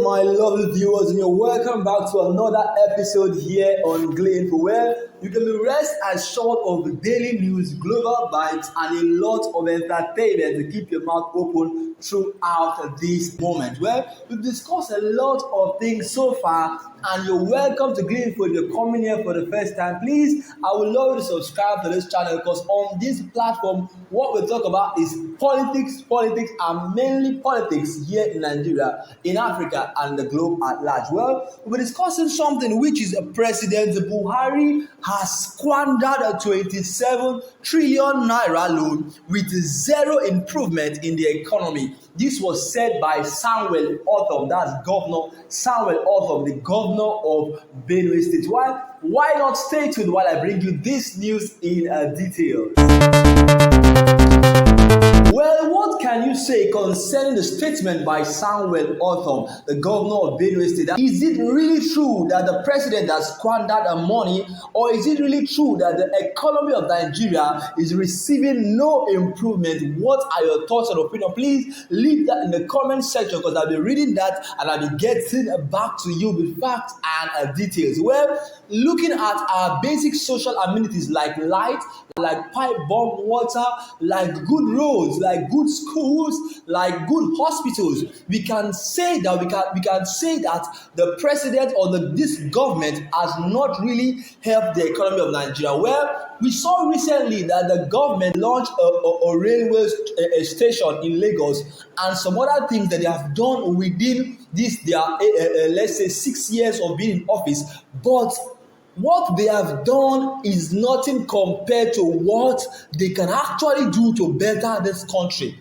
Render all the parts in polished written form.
my lovely viewers, and you're welcome back to another episode here on Glean, where you can be rest assured of the daily news, global vibes, and a lot of entertainment to keep your mouth open throughout this moment. Well, we've discussed a lot of things so far, and you're welcome to Glean. If you're coming here for the first time, please, I would love you to subscribe to this channel, because on this platform, what we talk about is politics, and mainly politics here in Nigeria, in Africa, and the globe at large. Well, we're discussing something which is President Buhari has squandered a 27 trillion naira loan with zero improvement in the economy. This was said by Samuel Ortom, that's Governor Samuel Ortom, the governor of Benue State. Why not stay tuned while I bring you this news in detail? Well, what can you say concerning the statement by Samuel Ortom, the governor of Benue State? Is it really true that the president has squandered the money, or is it really true that the economy of Nigeria is receiving no improvement? What are your thoughts and opinion? Please leave that in the comment section, because I'll be reading that and I'll be getting back to you with facts and details. Well, looking at our basic social amenities like light, like pipe bomb water, like good roads, like good schools, like good hospitals, we can say that the president or this government has not really helped the economy of Nigeria. Well, we saw recently that the government launched a railway station in Lagos, and some other things that they have done within this their let's say 6 years of being in office, but what they have done is nothing compared to what they can actually do to better this country.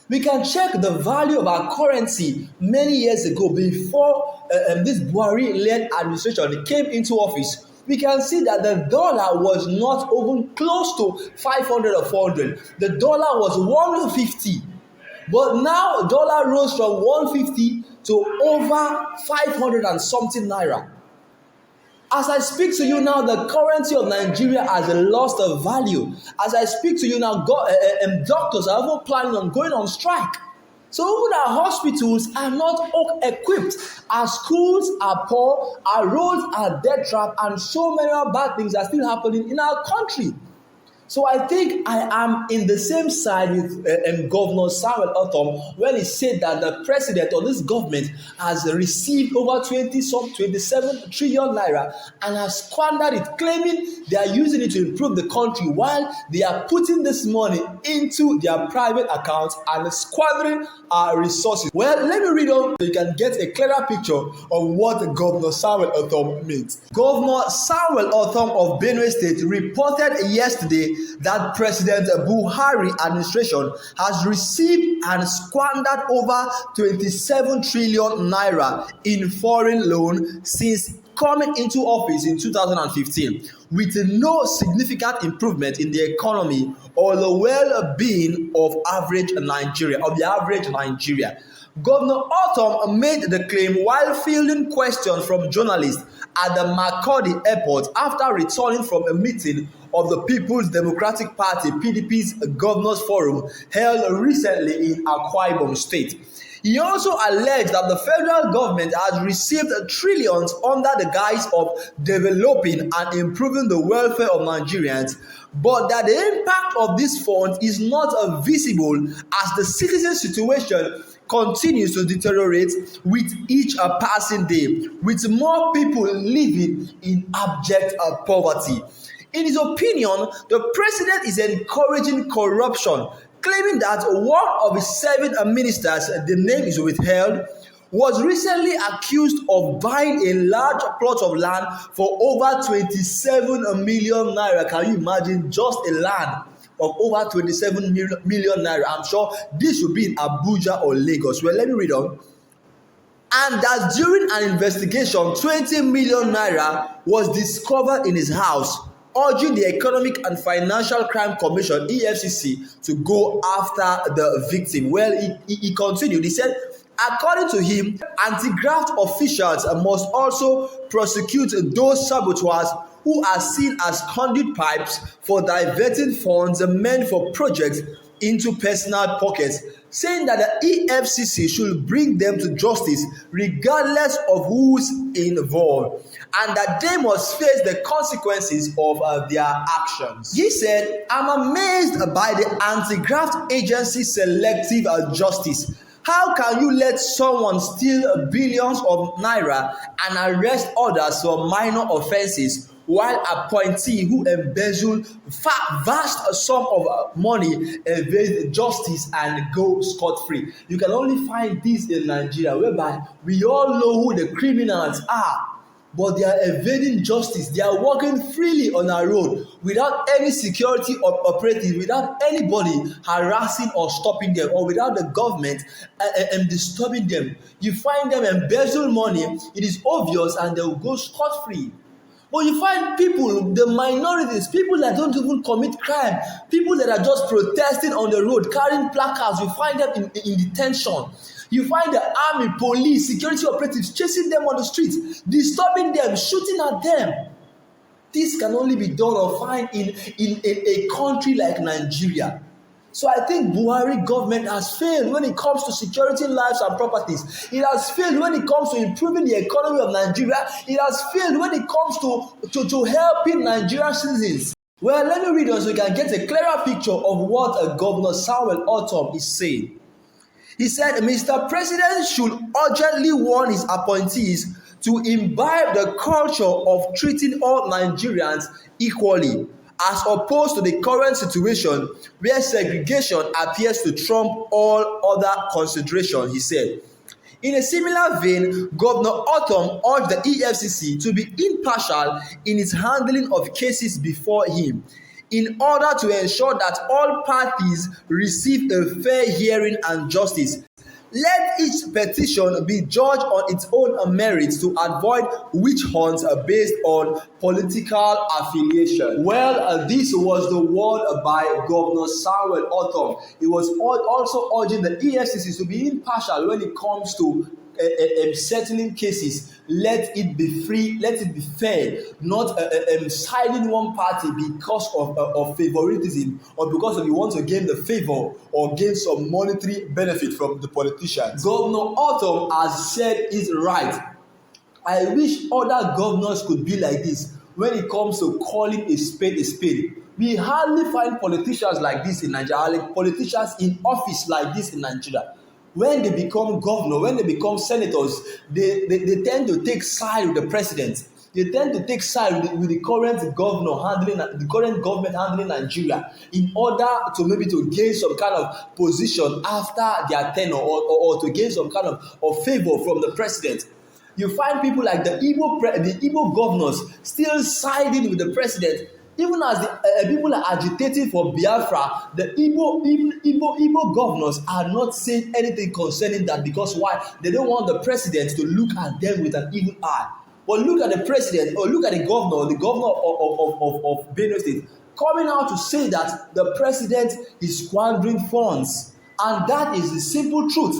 We can check the value of our currency many years ago, before this Buhari-led administration came into office. We can see that the dollar was not even close to 500 or 400. The dollar was 150. But now dollar rose from 150 to over 500 and something naira. As I speak to you now, the currency of Nigeria has lost of value. As I speak to you now, doctors are even planning on going on strike. So even our hospitals are not equipped. Our schools are poor, our roads are dead trap, and so many other bad things are still happening in our country. So I think I am in the same side with Governor Samuel Ortom when he said that the president or this government has received over 27 trillion naira and has squandered it, claiming they are using it to improve the country, while they are putting this money into their private accounts and squandering our resources. Well, let me read on so you can get a clearer picture of what Governor Samuel Ortom means. Governor Samuel Ortom of Benue State reported yesterday that President Buhari administration has received and squandered over 27 trillion naira in foreign loan since coming into office in 2015, with no significant improvement in the economy or the well-being of the average Nigeria. Governor Ortom made the claim while fielding questions from journalists at the Makurdi airport after returning from a meeting of the People's Democratic Party (PDP's) Governors Forum held recently in Akwa Ibom State. He also alleged that the federal government has received trillions under the guise of developing and improving the welfare of Nigerians, but that the impact of these funds is not visible as the citizen situation continues to deteriorate with each passing day, with more people living in abject poverty. In his opinion, the president is encouraging corruption, claiming that one of his 7 ministers, the name is withheld, was recently accused of buying a large plot of land for over 27 million naira. Can you imagine just a land of over 27 million naira? I'm sure this should be in Abuja or Lagos. Well, let me read on. And that during an investigation, 20 million naira was discovered in his house, urging the Economic and Financial Crime Commission (EFCC) to go after the victim. Well, he continued. He said, according to him, anti-graft officials must also prosecute those saboteurs who are seen as conduit pipes for diverting funds meant for projects into personal pockets. saying that the EFCC should bring them to justice regardless of who's involved, and that they must face the consequences of their actions. He said, "I'm amazed by the anti-graft agency selective justice. How can you let someone steal billions of naira and arrest others for minor offenses, while appointee who embezzle vast sum of money evade justice and go scot-free?" You can only find this in Nigeria, whereby we all know who the criminals are, but they are evading justice. They are walking freely on our road without any security operative, without anybody harassing or stopping them, or without the government disturbing them. You find them embezzle money, it is obvious, and they will go scot-free. But you find people, the minorities, people that don't even commit crime, people that are just protesting on the road, carrying placards, you find them in detention. You find the army, police, security operatives chasing them on the streets, disturbing them, shooting at them. This can only be done or found in a country like Nigeria. So I think Buhari government has failed when it comes to securing lives and properties. It has failed when it comes to improving the economy of Nigeria. It has failed when it comes to helping Nigerian citizens. Well, let me read on so you can get a clearer picture of what Governor Samuel Ortom is saying. He said, "Mr. President should urgently warn his appointees to imbibe the culture of treating all Nigerians equally, as opposed to the current situation where segregation appears to trump all other considerations," he said. In a similar vein, Governor Ortom urged the EFCC to be impartial in its handling of cases before him, in order to ensure that all parties receive a fair hearing and justice. Let each petition be judged on its own merits to avoid witch hunts based on political affiliation. Well, this was the word by Governor Samuel Ortom. He was also urging the EFCC to be impartial when it comes to settling cases. Let it be free, let it be fair, not siding one party because of favoritism, or because you want to gain the favor or gain some monetary benefit from the politicians. Governor Ortom has said is right. I wish other governors could be like this when it comes to calling a spade a spade. We hardly find politicians like this in Nigeria, politicians in office like this in Nigeria. When they become governor, when they become senators, they tend to take side with the president. They tend to take side with the current government handling Nigeria, in order to maybe to gain some kind of position after their tenure, or to gain some kind of favor from the president. You find people like the Igbo governors still siding with the president. Even as the people are agitating for Biafra, the Igbo governors are not saying anything concerning that, because why? They don't want the president to look at them with an evil eye. But look at the president, or look at the governor of Benue State, coming out to say that the president is squandering funds. And that is the simple truth.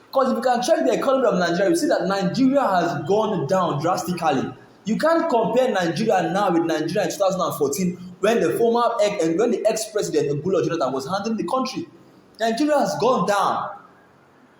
Because if you can check the economy of Nigeria, you see that Nigeria has gone down drastically. You can't compare Nigeria now with Nigeria in 2014, when the ex-president Goodluck Jonathan was handling the country. Nigeria has gone down.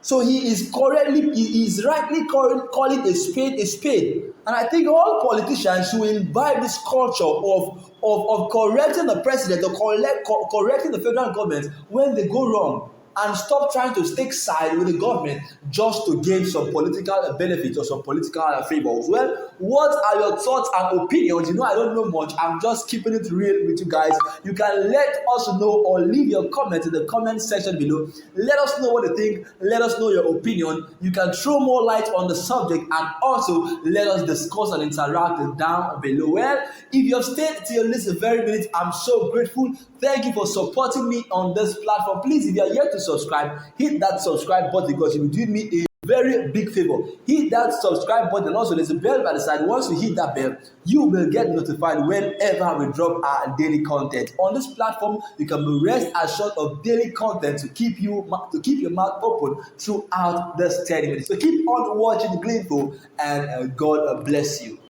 So he is rightly calling a spade. And I think all politicians should imbibe this culture of correcting the president, or correcting the federal government when they go wrong, and stop trying to take side with the government just to gain some political benefits or some political favors. Well, what are your thoughts and opinions? I don't know much. I'm just keeping it real with you guys. You can let us know, or leave your comment in the comment section below. Let us know what you think. Let us know your opinion. You can throw more light on the subject, and also let us discuss and interact down below. Well, if you have stayed till this very minute, I'm so grateful. Thank you for supporting me on this platform. Please, if you are yet to subscribe, hit that subscribe button, because you will do me a very big favor. Hit that subscribe button. Also, there's a bell by the side. Once you hit that bell, you will get notified whenever we drop our daily content. On this platform, you can be rest assured of daily content to keep your mouth open throughout this 30 minutes. So keep on watching Gleanful, and God bless you.